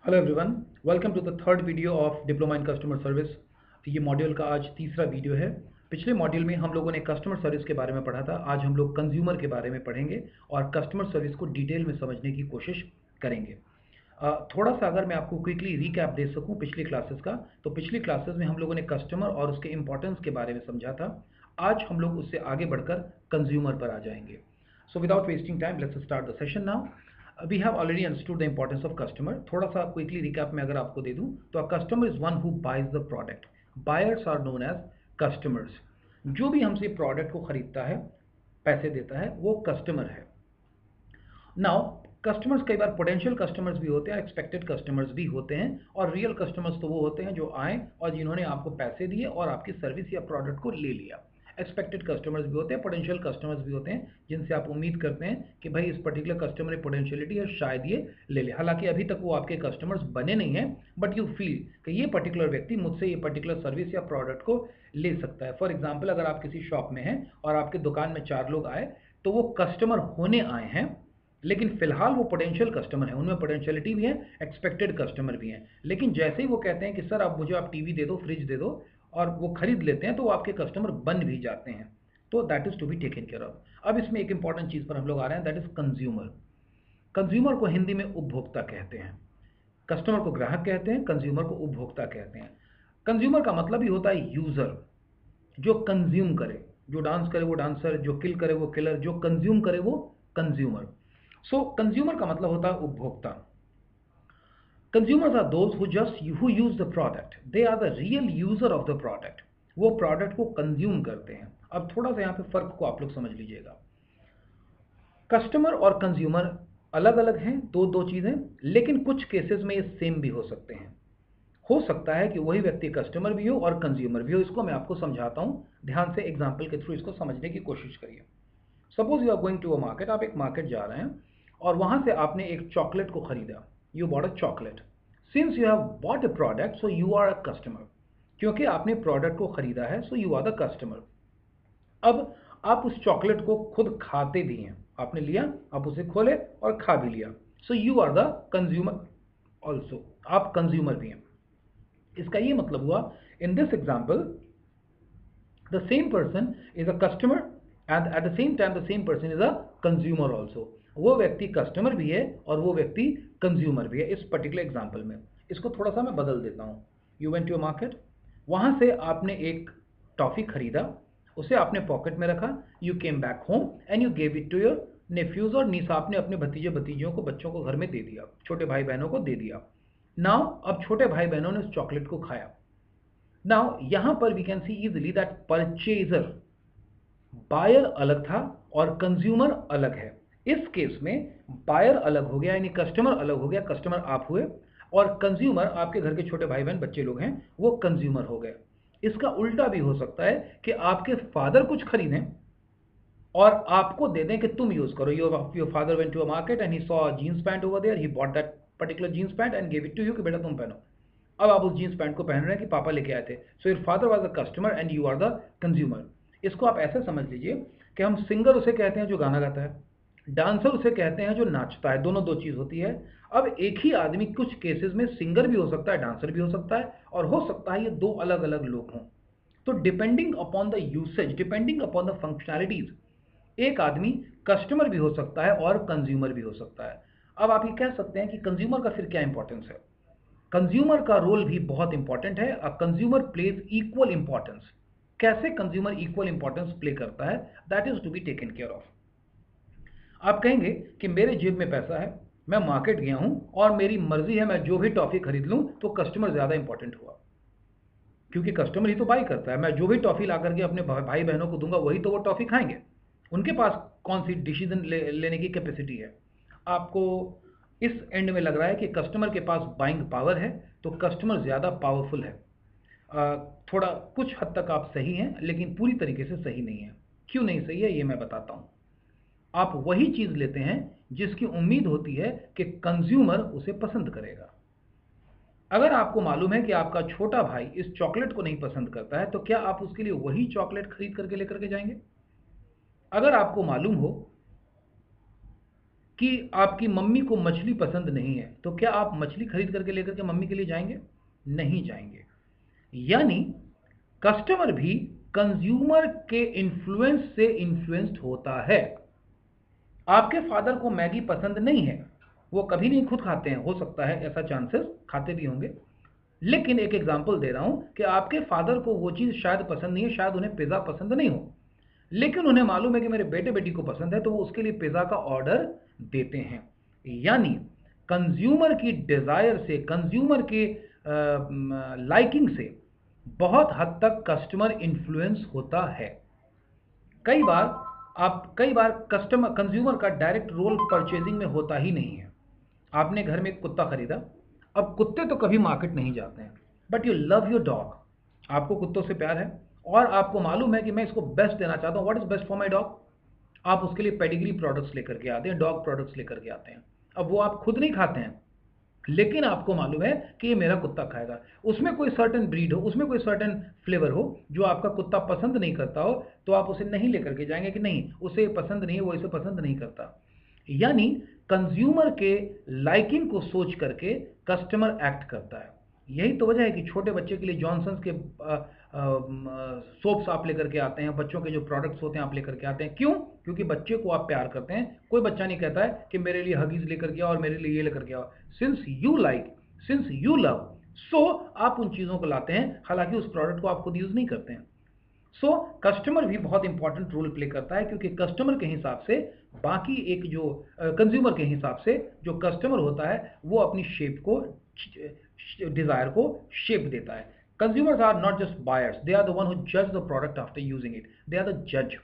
Hello everyone, welcome to the third video of diploma in customer service. ये module का आज तीसरा video है। पिछले मॉड्यूल में हम लोगों ने कस्टमर सर्विस के बारे में पढ़ा था। आज हम लोग कंज्यूमर के बारे में पढ़ेंगे और कस्टमर सर्विस को डिटेल में समझने की कोशिश करेंगे। थोड़ा सा अगर मैं आपको क्विकली रिकैप दे सकूं पिछली क्लासेस का, तो पिछली क्लासेस में हम लोगों ने कस्टमर और उसके इंपॉर्टेंस के बारे में समझा था। आज हम लोग उससे आगे बढ़कर कंज्यूमर पर आ जाएंगे। So without wasting time let's start the session now. We have already understood the importance of customer. थोड़ा सा क्विकली रिकैप में अगर आपको दे दूं तो a customer is one who buys the product. Buyers are known as customers. जो भी हमसे प्रोडक्ट को खरीदता है, पैसे देता है, वो कस्टमर है। नाउ कस्टमर्स कई बार पोटेंशियल कस्टमर्स भी होते हैं, एक्सपेक्टेड कस्टमर्स भी होते हैं, और रियल कस्टमर्स तो वो होते हैं जो आए और जिन्होंने आपको पैसे दिए और आपकी सर्विस या प्रोडक्ट को ले लिया। एक्सपेक्टेड कस्टमर्स भी होते हैं, पोटेंशियल कस्टमर्स भी होते हैं जिनसे आप उम्मीद करते हैं कि भाई इस पर्टिकुलर कस्टमर में पोटेंशियलिटी है, शायद ये ले ले। हालांकि अभी तक वो आपके कस्टमर्स बने नहीं हैं, बट यू फील कि ये पर्टिकुलर व्यक्ति मुझसे ये पर्टिकुलर सर्विस या प्रोडक्ट को ले सकता है। फॉर एग्जाम्पल, अगर आप किसी शॉप में हैं और आपके दुकान में 4 लोग आए, तो वो कस्टमर होने आए हैं, लेकिन फिलहाल वो पोटेंशियल कस्टमर है, उनमें पोटेंशियलिटी भी है, एक्सपेक्टेड कस्टमर भी हैं। लेकिन जैसे ही वो कहते हैं कि सर आप मुझे आप टीवी दे दो, फ्रिज दे दो, और वो खरीद लेते हैं, तो वो आपके कस्टमर बन भी जाते हैं। तो that is to be taken care of. अब इसमें एक इंपॉर्टेंट चीज पर हम लोग आ रहे हैं, दैट इज कंज्यूमर। कंज्यूमर को हिंदी में उपभोक्ता कहते हैं। कस्टमर को ग्राहक कहते हैं, कंज्यूमर को उपभोक्ता कहते हैं। कंज्यूमर का मतलब ही होता है यूजर, जो कंज्यूम करे। जो डांस करे वो डांसर, जो किल करे वो किलर, जो कंज्यूम करे वो कंज्यूमर। सो कंज्यूमर का मतलब होता है उपभोक्ता। Consumers are those who use the product. They are the real user of the product. वो प्रोडक्ट को कंज्यूम करते हैं। अब थोड़ा सा यहाँ पे फर्क को आप लोग समझ लीजिएगा। कस्टमर और कंज्यूमर अलग अलग हैं, दो दो चीजें, लेकिन कुछ केसेस में ये सेम भी हो सकते हैं। हो सकता है कि वही व्यक्ति कस्टमर भी हो और कंज्यूमर भी हो। इसको मैं आपको समझाता हूं, ध्यान से एग्जाम्पल के थ्रू इसको समझने की कोशिश करिए। Suppose you are going to a market, आप एक मार्केट जा रहे हैं और वहां से आपने एक चॉकलेट को खरीदा। You bought a chocolate. Since you have bought a product, so you are a customer. क्योंकि आपने प्रोडक्ट को खरीदा है, so you are the customer. अब आप उस चॉकलेट को खुद खाते भी हैं। आपने लिया, आप उसे खोले और खा भी लिया। So you are the consumer also. आप कंज्यूमर भी हैं। इसका ये मतलब हुआ, in this example, the same person is a customer, and at the same time the same person is a consumer also. वो व्यक्ति कस्टमर भी है और वो व्यक्ति कंज्यूमर भी है इस पर्टिकुलर एग्जांपल में। इसको थोड़ा सा मैं बदल देता हूँ। You went to a market, वहां से आपने एक टॉफी खरीदा, उसे आपने पॉकेट में रखा। You came back home and you gave it to your nephews और नीस। आपने अपने भतीजे भतीजियों को, बच्चों को घर में दे दिया, छोटे भाई बहनों को दे दिया। नाउ अब छोटे भाई बहनों ने उस चॉकलेट को खाया। नाउ यहां पर we can see easily that purchaser, buyer अलग था और कंज्यूमर अलग है। इस केस में बायर अलग हो गया, यानी कस्टमर अलग हो गया, कस्टमर आप हुए, और कंज्यूमर आपके घर के छोटे भाई बहन बच्चे लोग हैं, वो कंज्यूमर हो गए। इसका उल्टा भी हो सकता है कि आपके फादर कुछ खरीदें और आपको दे दें कि तुम यूज करो। Your father went to a market and he saw jeans pant over there, he bought that particular jeans pant and give it to you कि बेटा तुम पहनो। अब आप उस जीन्स पैंट को पहन रहे हैं कि पापा लेके आए थे। So your father was the customer and you are the consumer. इसको आप ऐसे समझ लीजिए कि हम सिंगर उसे कहते हैं जो गाना गाता है, डांसर उसे कहते हैं जो नाचता है। दोनों दो चीज होती है। अब एक ही आदमी कुछ केसेस में सिंगर भी हो सकता है, डांसर भी हो सकता है, और हो सकता है ये दो अलग अलग लोग हों। तो depending upon the usage, depending upon the functionalities, एक आदमी कस्टमर भी हो सकता है और कंज्यूमर भी हो सकता है। अब आप ये कह सकते हैं कि कंज्यूमर का फिर क्या इंपॉर्टेंस है। कंज्यूमर का रोल भी बहुत इंपॉर्टेंट है। A consumer plays equal importance. कैसे कंज्यूमर इक्वल इंपॉर्टेंस प्ले करता है, that is to be taken care of. आप कहेंगे कि मेरे जेब में पैसा है, मैं मार्केट गया हूं और मेरी मर्जी है, मैं जो भी टॉफी खरीद लूं, तो कस्टमर ज्यादा इंपॉर्टेंट हुआ। क्योंकि कस्टमर ही तो बाई करता है। मैं जो भी टॉफी ला करके अपने भाई बहनों को दूंगा, वही तो वो टॉफी खाएंगे। उनके पास कौन सी डिसीजन लेने की कैपेसिटी है। आपको इस एंड में लग रहा है कि कस्टमर के पास बाइंग पावर है, तो कस्टमर ज़्यादा पावरफुल है। थोड़ा कुछ हद तक आप सही हैं, लेकिन पूरी तरीके से सही नहीं है। क्यों नहीं सही है ये मैं बताता हूँ। आप वही चीज़ लेते हैं जिसकी उम्मीद होती है कि कंज्यूमर उसे पसंद करेगा। अगर आपको मालूम है कि आपका छोटा भाई इस चॉकलेट को नहीं पसंद करता है, तो क्या आप उसके लिए वही चॉकलेट खरीद करके लेकर के जाएंगे? अगर आपको मालूम हो कि आपकी मम्मी को मछली पसंद नहीं है, तो क्या आप मछली खरीद करके लेकर के मम्मी के लिए जाएंगे? नहीं जाएंगे। यानी कस्टमर भी कंज्यूमर के इन्फ्लुएंस से इन्फ्लुएंस्ड होता है। आपके फादर को मैगी पसंद नहीं है, वो कभी नहीं खुद खाते हैं, हो सकता है ऐसा चांसेस, खाते भी होंगे, लेकिन एक एग्जांपल दे रहा हूं कि आपके फादर को वो चीज़ शायद पसंद नहीं है, शायद उन्हें पिज़्ज़ा पसंद नहीं हो, लेकिन उन्हें मालूम है कि मेरे बेटे बेटी को पसंद है, तो वो उसके लिए पिज़्ज़ा का ऑर्डर देते हैं। यानी कंज्यूमर की डिज़ायर से, कंज्यूमर के लाइकिंग से बहुत हद तक कस्टमर इन्फ्लुएंस होता है। कई बार कई बार कस्टमर कंज्यूमर का डायरेक्ट रोल परचेजिंग में होता ही नहीं है। आपने घर में एक कुत्ता खरीदा, अब कुत्ते तो कभी मार्केट नहीं जाते हैं, but you love your dog, आपको कुत्तों से प्यार है और आपको मालूम है कि मैं इसको बेस्ट देना चाहता हूँ, what is best for my dog. आप उसके लिए पेडिग्री प्रोडक्ट्स लेकर के आते हैं, डॉग प्रोडक्ट्स लेकर के आते हैं। अब वो आप खुद नहीं खाते हैं, लेकिन आपको मालूम है कि ये मेरा कुत्ता खाएगा, उसमें कोई सर्टेन ब्रीड हो, उसमें कोई सर्टेन फ्लेवर हो जो आपका कुत्ता पसंद नहीं करता हो, तो आप उसे नहीं लेकर के जाएंगे कि नहीं उसे पसंद नहीं है, वो इसे पसंद नहीं करता। यानी कंज्यूमर के लाइकिंग को सोच करके कस्टमर एक्ट करता है। यही तो वजह है कि छोटे बच्चे के लिए जॉनसन्स के सोप्स आप लेकर के आते हैं, बच्चों के जो प्रोडक्ट्स होते हैं आप लेकर के आते हैं। क्यों? क्योंकि बच्चे को आप प्यार करते हैं। कोई बच्चा नहीं कहता है कि मेरे लिए हगीज लेकर के आओ और मेरे लिए ये लेकर के आओ। Since you like, since you love, so आप उन चीज़ों को लाते हैं, हालांकि उस प्रोडक्ट को आप खुद यूज़ नहीं करते हैं। सो कस्टमर भी बहुत इंपॉर्टेंट रोल प्ले करता है, क्योंकि कस्टमर के हिसाब से बाकी एक जो कंज्यूमर के हिसाब से जो कस्टमर होता है वो अपनी शेप को, डिजायर को शेप देता है। Consumers are not just buyers, they are the one who जज the product after using it, they are the जज।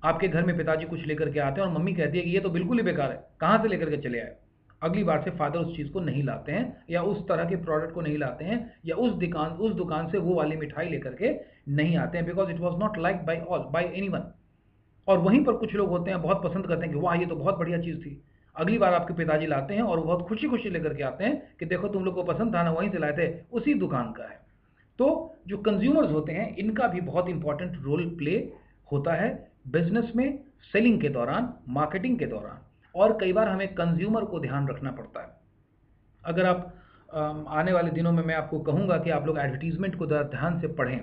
आपके घर में पिताजी कुछ लेकर के आते हैं और मम्मी कहती है कि ये तो बिल्कुल ही बेकार है, कहाँ से लेकर के चले आए। अगली बार से फादर उस चीज़ को नहीं लाते हैं या उस तरह के प्रोडक्ट को नहीं लाते हैं या उस दुकान से वो वाली मिठाई लेकर के नहीं आते हैं, because it was not like by any one. और वहीं पर कुछ लोग होते हैं बहुत पसंद करते हैं कि वाह ये तो बहुत बढ़िया चीज़ थी। अगली बार आपके पिताजी लाते हैं और वो बहुत खुशी खुशी लेकर के आते हैं कि देखो तुम लोग को पसंद था ना, वहीं से लाए थे, उसी दुकान का है। तो जो कंज्यूमर्स होते हैं इनका भी बहुत इंपॉर्टेंट रोल प्ले होता है बिजनेस में, सेलिंग के दौरान, मार्केटिंग के दौरान। और कई बार हमें कंज्यूमर को ध्यान रखना पड़ता है। अगर आप आने वाले दिनों में मैं आपको कहूँगा कि आप लोग एडवर्टीजमेंट को ज़रा ध्यान से पढ़ें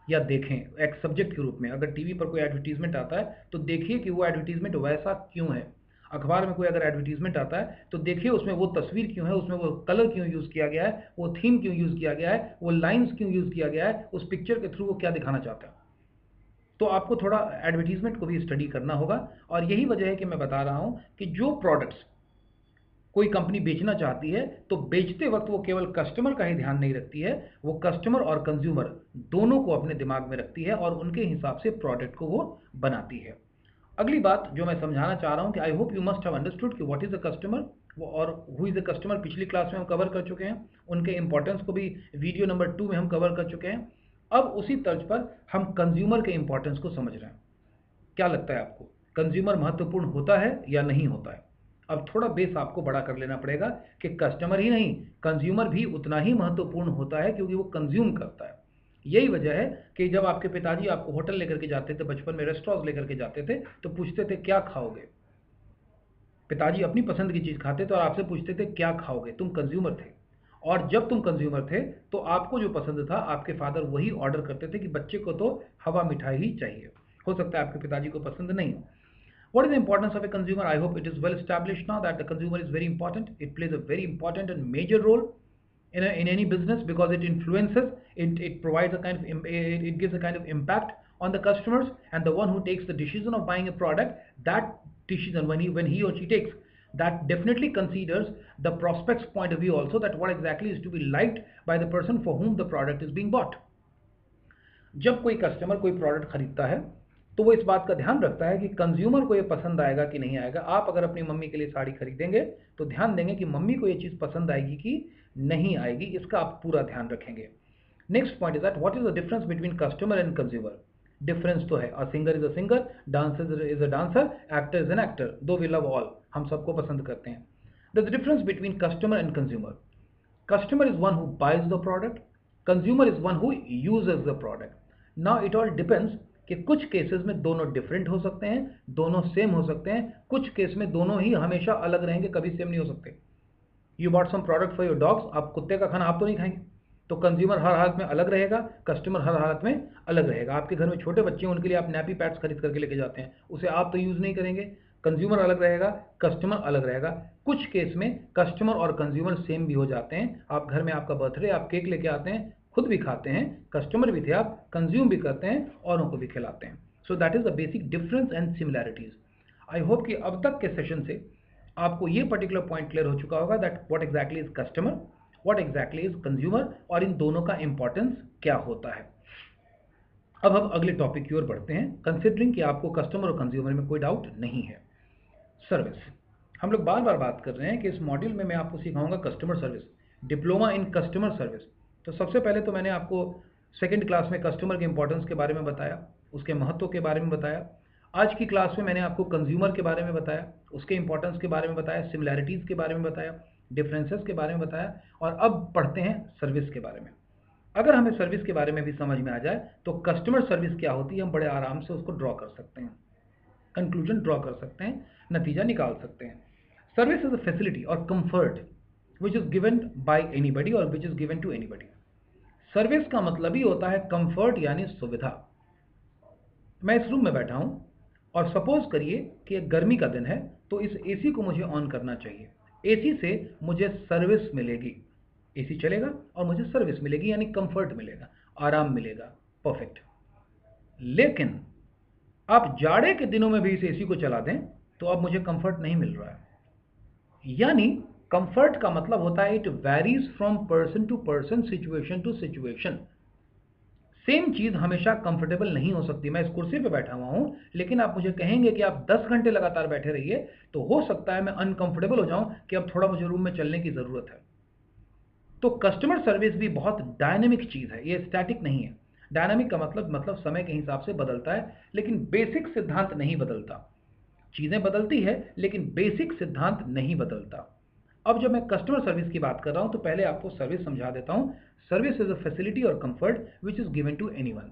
या देखें एक सब्जेक्ट के रूप में। अगर टीवी पर कोई एडवर्टीजमेंट आता है तो देखिए कि वो एडवर्टीजमेंट वैसा क्यों है। अखबार में कोई अगर एडवर्टीजमेंट आता है तो देखिए उसमें वो तस्वीर क्यों है, उसमें वो कलर क्यों यूज़ किया गया है, वो थीम क्यों यूज़ किया गया है, वो लाइन्स क्यों यूज़ किया गया है, उस पिक्चर के थ्रू वो क्या दिखाना चाहता है। तो आपको थोड़ा एडवर्टीजमेंट को भी स्टडी करना होगा। और यही वजह है कि मैं बता रहा हूँ कि जो प्रोडक्ट्स कोई कंपनी बेचना चाहती है तो बेचते वक्त वो केवल कस्टमर का ही ध्यान नहीं रखती है, वो कस्टमर और कंज्यूमर दोनों को अपने दिमाग में रखती है और उनके हिसाब से प्रोडक्ट को वो बनाती है। अगली बात जो मैं समझाना चाह रहा हूं कि I hope you must have understood कि व्हाट इज अ कस्टमर और हु इज अ कस्टमर। पिछली क्लास में हम कवर कर चुके हैं, उनके इंपॉर्टेंस को भी वीडियो नंबर 2 में हम कवर कर चुके हैं। अब उसी तर्ज पर हम कंज्यूमर के इंपॉर्टेंस को समझ रहे हैं। क्या लगता है आपको, कंज्यूमर महत्वपूर्ण होता है या नहीं होता है? अब थोड़ा बेस आपको बड़ा कर लेना पड़ेगा कि कस्टमर ही नहीं, कंज्यूमर भी उतना ही महत्वपूर्ण होता है, क्योंकि वो कंज्यूम करता है। यही वजह है कि जब आपके पिताजी आपको होटल लेकर के जाते थे, बचपन में रेस्टोरेंट लेकर के जाते थे, तो पूछते थे क्या खाओगे। पिताजी अपनी पसंद की चीज़ खाते थे और आपसे पूछते थे क्या खाओगे, तुम कंज्यूमर थे। और जब तुम कंज्यूमर थे तो आपको जो पसंद था आपके फादर वही ऑर्डर करते थे कि बच्चे को तो हवा मिठाई ही चाहिए। हो सकता है आपके पिताजी को पसंद नहीं हो। What is the importance of a consumer? I hope it is well established now that the consumer is very important. It plays a very important and major role in any business because it influences, it provides a kind of, it gives a kind of impact on the customers, and the one who takes the decision of buying a product, that decision when he or she takes, that definitely considers the prospect's point of view also, that what exactly is to be liked by the person for whom the product is being bought. जब कोई customer कोई product खरीदता है तो वो इस बात का ध्यान रखता है कि कंज्यूमर को ये पसंद आएगा कि नहीं आएगा। आप अगर अपनी मम्मी के लिए साड़ी खरीदेंगे तो ध्यान देंगे कि मम्मी को ये चीज़ पसंद आएगी कि नहीं आएगी, इसका आप पूरा ध्यान रखेंगे। Next point is that what is the difference between customer and consumer. Difference तो है, a singer is a singer, dancer is a dancer, actor is an actor, दो वी लव ऑल, हम सबको पसंद करते हैं। The difference between customer and consumer, customer is one who buys the product, consumer is one who uses the product. Now it all depends कि कुछ cases में दोनों डिफरेंट हो सकते हैं, दोनों सेम हो सकते हैं, कुछ केस में दोनों ही हमेशा अलग रहेंगे, कभी सेम नहीं हो सकते। You bought some product for your dogs, आप कुत्ते का खाना आप तो नहीं खाएंगे, तो कंज्यूमर हर हालत में अलग रहेगा, कस्टमर हर हालत में अलग रहेगा। आपके घर में छोटे बच्चे हैं, उनके लिए आप नैपी पैड्स खरीद करके लेके जाते हैं, उसे आप तो यूज़ नहीं करेंगे, कंज्यूमर अलग रहेगा, कस्टमर अलग रहेगा। कुछ केस में कस्टमर और कंज्यूमर सेम भी हो जाते हैं। आप घर में आपका बर्थडे, आप केक लेके आते हैं, खुद भी खाते हैं, कस्टमर भी थे आप, कंज्यूम भी करते हैं, औरों को भी खिलाते हैं। So that is the basic difference and similarities. I hope कि अब तक के सेशन से आपको ये पर्टिकुलर पॉइंट क्लियर हो चुका होगा that what exactly is customer, what exactly is consumer, और इन दोनों का इंपॉर्टेंस क्या होता है। अब हम अगले टॉपिक की ओर बढ़ते हैं, कंसिडरिंग कि आपको कस्टमर और कंज्यूमर में कोई डाउट नहीं है। सर्विस, हम लोग बार बार बात कर रहे हैं कि इस मॉड्यूल में मैं आपको सिखाऊंगा customer service, diploma in customer service. तो सबसे पहले तो मैंने आपको सेकेंड क्लास में कस्टमर के इंपॉर्टेंस के बारे में बताया, उसके महत्व के बारे में बताया। आज की क्लास में मैंने आपको कंज्यूमर के बारे में बताया, उसके इंपॉर्टेंस के बारे में बताया, सिमिलैरिटीज़ के बारे में बताया, डिफरेंसेस के बारे में बताया, और अब पढ़ते हैं सर्विस के बारे में। अगर हमें सर्विस के बारे में भी समझ में आ जाए तो कस्टमर सर्विस क्या होती है हम बड़े आराम से उसको ड्रॉ कर सकते हैं, कंक्लूजन ड्रॉ कर सकते हैं, नतीजा निकाल सकते हैं। सर्विस इज अ फैसिलिटी और comfort which is given by anybody और which is given to anybody. Service का मतलब ही होता है कंफर्ट यानी सुविधा। मैं इस रूम में बैठा हूं और सपोज करिए कि एक गर्मी का दिन है, तो इस एसी को मुझे ऑन करना चाहिए, एसी से मुझे सर्विस मिलेगी, एसी चलेगा और मुझे सर्विस मिलेगी यानी कंफर्ट मिलेगा, आराम मिलेगा, परफेक्ट। लेकिन आप जाड़े के दिनों में भी इस एसी को चला दें तो अब मुझे कंफर्ट नहीं मिल रहा है। यानी कंफर्ट का मतलब होता है it varies from person to person, situation to situation. Same चीज हमेशा कंफर्टेबल नहीं हो सकती। मैं इस कुर्सी पे बैठा हुआ हूं, लेकिन आप मुझे कहेंगे कि आप 10 घंटे लगातार बैठे रहिए, तो हो सकता है मैं अनकंफर्टेबल हो जाऊं कि अब थोड़ा मुझे रूम में चलने की जरूरत है। तो कस्टमर सर्विस भी बहुत डायनेमिक चीज है, ये स्टैटिक नहीं है। डायनामिक का मतलब समय के हिसाब से बदलता है, लेकिन बेसिक सिद्धांत नहीं बदलता। चीजें बदलती है लेकिन बेसिक सिद्धांत नहीं बदलता। अब जब मैं कस्टमर सर्विस की बात कर रहा हूं तो पहले आपको सर्विस समझा देता हूं। सर्विस इज अ फैसिलिटी और comfort which is given to anyone.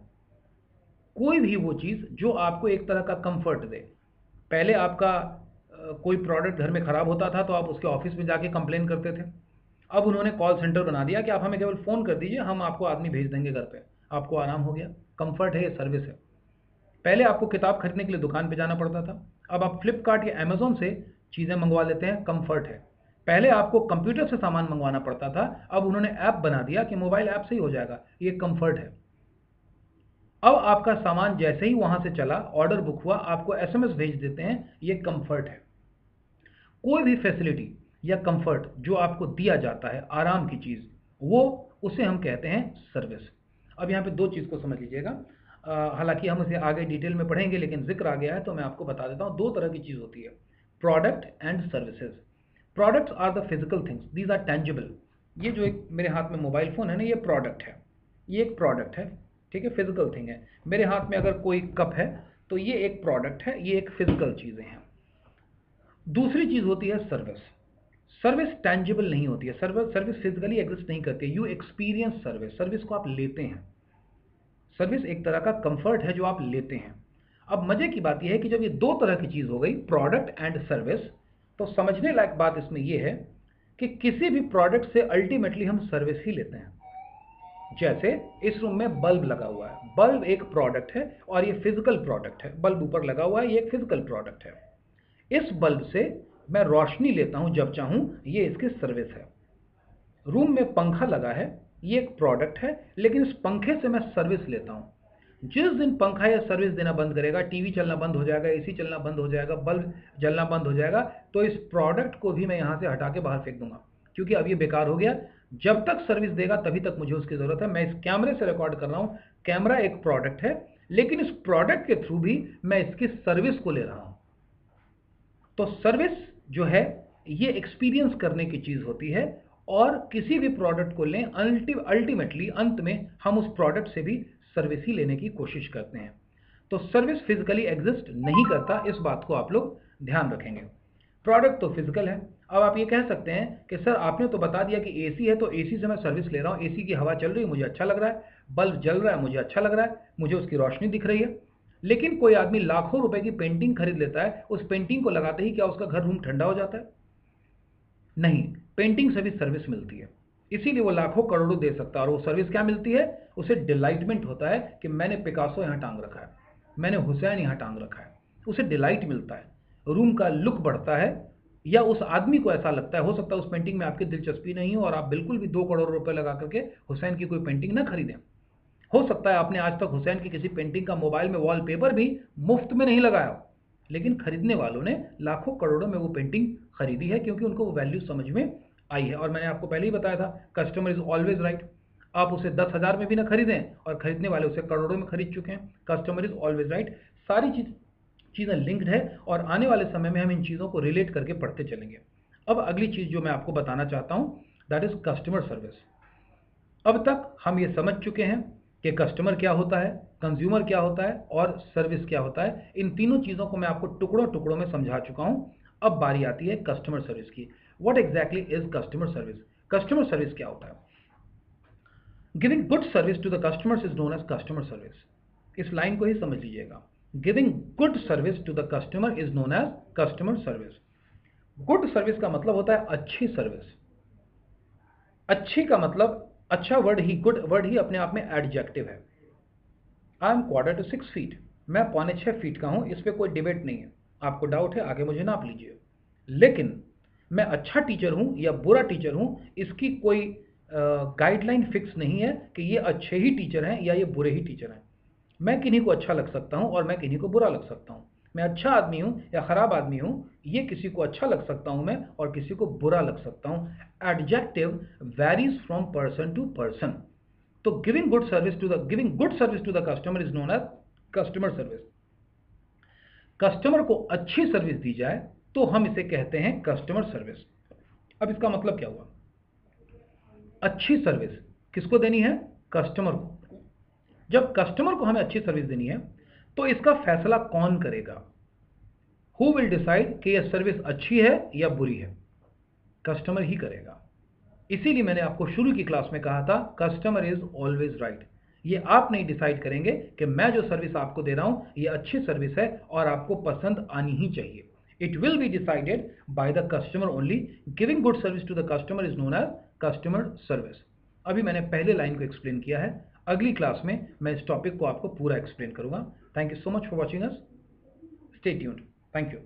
कोई भी वो चीज जो आपको एक तरह का कंफर्ट दे। पहले आपका कोई प्रोडक्ट घर में खराब होता था तो आप उसके ऑफिस में जाके कंप्लेन करते थे। अब उन्होंने कॉल सेंटर बना दिया कि आप हमें केवल फोन कर दीजिए, हम आपको आदमी भेज देंगे घर पे, आपको आराम हो गया। कंफर्ट है, ये सर्विस है। पहले आपको किताब खरीदने के लिए दुकान पे जाना पड़ता था, अब आप फ्लिपकार्ट या अमेजोन से चीज़ें मंगवा लेते हैं, कंफर्ट है। पहले आपको कंप्यूटर से सामान मंगवाना पड़ता था, अब उन्होंने ऐप बना दिया कि मोबाइल ऐप से ही हो जाएगा, ये कंफर्ट है। अब आपका सामान जैसे ही वहां से चला, ऑर्डर बुक हुआ, आपको एसएमएस भेज देते हैं, ये कंफर्ट है। कोई भी फैसिलिटी या कंफर्ट जो आपको दिया जाता है, आराम की चीज़, वो उसे हम कहते हैं सर्विस। अब यहाँ पे दो चीज़ को समझ लीजिएगा, हालांकि हम इसे आगे डिटेल में पढ़ेंगे, लेकिन जिक्र आ गया है तो मैं आपको बता देता हूँ। दो तरह की चीज़ होती है, product and services. Products are the physical things, these are tangible. ये जो एक मेरे हाथ में मोबाइल फ़ोन है ना, ये प्रोडक्ट है, ये एक प्रोडक्ट है, ठीक है, फिजिकल थिंग है। मेरे हाथ में अगर कोई कप है तो ये एक प्रोडक्ट है, ये एक फिजिकल चीज़ें हैं। दूसरी चीज होती है सर्विस। सर्विस टैंजिबल नहीं होती है, सर्विस फिजिकली एग्जिस्ट नहीं करती है। यू एक्सपीरियंस सर्विस, सर्विस को आप लेते हैं। सर्विस एक तरह का कंफर्ट है जो आप लेते हैं। अब मजे की बात यह है कि जब ये दो तरह की चीज हो गई, प्रोडक्ट एंड सर्विस, तो समझने लायक बात इसमें यह है कि किसी भी प्रोडक्ट से अल्टीमेटली हम सर्विस ही लेते हैं। जैसे इस रूम में बल्ब लगा हुआ है, बल्ब एक प्रोडक्ट है और ये फिजिकल प्रोडक्ट है। बल्ब ऊपर लगा हुआ है, ये एक फिजिकल प्रोडक्ट है। इस बल्ब से मैं रोशनी लेता हूं जब चाहूं, ये इसकी सर्विस है। रूम में पंखा लगा है, ये एक प्रोडक्ट है, लेकिन इस पंखे से मैं सर्विस लेता हूं। जिस दिन पंखा या सर्विस देना बंद करेगा, टीवी चलना बंद हो जाएगा, एसी चलना बंद हो जाएगा, बल्ब जलना बंद हो जाएगा, तो इस प्रोडक्ट को भी मैं यहां से हटा के बाहर फेंक दूंगा, क्योंकि अब ये बेकार हो गया। जब तक सर्विस देगा तभी तक मुझे उसकी जरूरत है। मैं इस कैमरे से रिकॉर्ड कर रहा हूं, कैमरा एक प्रोडक्ट है, लेकिन इस प्रोडक्ट के थ्रू भी मैं इसकी सर्विस को ले रहा हूं। तो सर्विस जो है ये एक्सपीरियंस करने की चीज होती है, और किसी भी प्रोडक्ट को लें, अल्टीमेटली अंत में हम उस प्रोडक्ट से भी सर्विस ही लेने की कोशिश करते हैं। तो सर्विस फिजिकली एग्जिस्ट नहीं करता, इस बात को आप लोग ध्यान रखेंगे। प्रोडक्ट तो फिजिकल है। अब आप ये कह सकते हैं कि सर आपने तो बता दिया कि एसी है, तो एसी से मैं सर्विस ले रहा हूं, एसी की हवा चल रही है, मुझे अच्छा लग रहा है, बल्ब जल रहा है, मुझे अच्छा लग रहा है, मुझे उसकी रोशनी दिख रही है। लेकिन कोई आदमी लाखों रुपए की पेंटिंग खरीद लेता है, उस पेंटिंग को लगाते ही क्या उसका घर रूम ठंडा हो जाता है? नहीं, पेंटिंग से भी सर्विस मिलती है, इसीलिए वो लाखों करोड़ों दे सकता है। और वो सर्विस क्या मिलती है? उसे डिलाइटमेंट होता है कि मैंने पिकासो यहाँ टांग रखा है, मैंने हुसैन यहाँ टांग रखा है, उसे डिलाइट मिलता है, रूम का लुक बढ़ता है। या उस आदमी को ऐसा लगता है, हो सकता है उस पेंटिंग में आपकी दिलचस्पी नहीं हो और आप बिल्कुल भी 2 करोड़ रुपए लगा करके हुसैन की कोई पेंटिंग ना खरीदें। हो सकता है आपने आज तक हुसैन की किसी पेंटिंग का मोबाइल में वॉलपेपर भी मुफ्त में नहीं लगाया हो, लेकिन खरीदने वालों ने लाखों करोड़ों में वो पेंटिंग खरीदी है, क्योंकि उनको वो वैल्यू समझ में आई है। और मैंने आपको पहले ही बताया था, कस्टमर इज ऑलवेज राइट। आप उसे 10,000 में भी ना खरीदें और खरीदने वाले उसे करोड़ों में खरीद चुके हैं। Customer is always right. सारी चीज़ें लिंक्ड है और आने वाले समय में हम इन चीज़ों को रिलेट करके पढ़ते चलेंगे। अब अगली चीज़ जो मैं आपको बताना चाहता हूँ, दैट इज कस्टमर सर्विस। अब तक हम ये समझ चुके हैं कि कस्टमर क्या होता है, कंज्यूमर क्या होता है और सर्विस क्या होता है। इन तीनों चीज़ों को मैं आपको टुकड़ों टुकड़ों में समझा चुका हूं। अब बारी आती है कस्टमर सर्विस की। What exactly is customer service? Customer service क्या होता है? Giving good service to the customers is known as customer service. इस लाइन को ही समझ लीजिएगा। Giving good service to the customer is known as customer service. Good service का मतलब होता है अच्छी सर्विस। अच्छी का मतलब, अच्छा वर्ड ही, गुड वर्ड ही अपने आप में एडजेक्टिव है। I am quarter to 6 feet, मैं 5.25 फीट का हूं, इस पर कोई डिबेट नहीं है। आपको डाउट है, आगे मुझे नाप लीजिए। लेकिन मैं अच्छा टीचर हूं या बुरा टीचर हूं, इसकी कोई गाइडलाइन फिक्स नहीं है कि ये अच्छे ही टीचर हैं या ये बुरे ही टीचर हैं। मैं किन्हीं को अच्छा लग सकता हूं और मैं किन्हीं को बुरा लग सकता हूं। मैं अच्छा आदमी हूं या खराब आदमी हूं, ये किसी को अच्छा लग सकता हूं मैं और किसी को बुरा लग सकता हूं। Adjective varies from person to person. तो giving good service to the customer is known as customer service. Customer को अच्छी सर्विस दी जाए तो हम इसे कहते हैं कस्टमर सर्विस। अब इसका मतलब क्या हुआ? अच्छी सर्विस किसको देनी है? कस्टमर को। जब कस्टमर को हमें अच्छी सर्विस देनी है तो इसका फैसला कौन करेगा? हु विल डिसाइड कि यह सर्विस अच्छी है या बुरी है? कस्टमर ही करेगा। इसीलिए मैंने आपको शुरू की क्लास में कहा था, कस्टमर इज ऑलवेज राइट। ये आप नहीं डिसाइड करेंगे कि मैं जो सर्विस आपको दे रहा हूं ये अच्छी सर्विस है और आपको पसंद आनी ही चाहिए। It will be decided by the customer only. Giving good service to the customer is known as customer service. अभी मैंने पहले लाइन को एक्सप्लेन किया है, अगली क्लास में मैं इस टॉपिक को आपको पूरा एक्सप्लेन करूंगा। Thank you so much for watching us. Stay tuned. Thank you.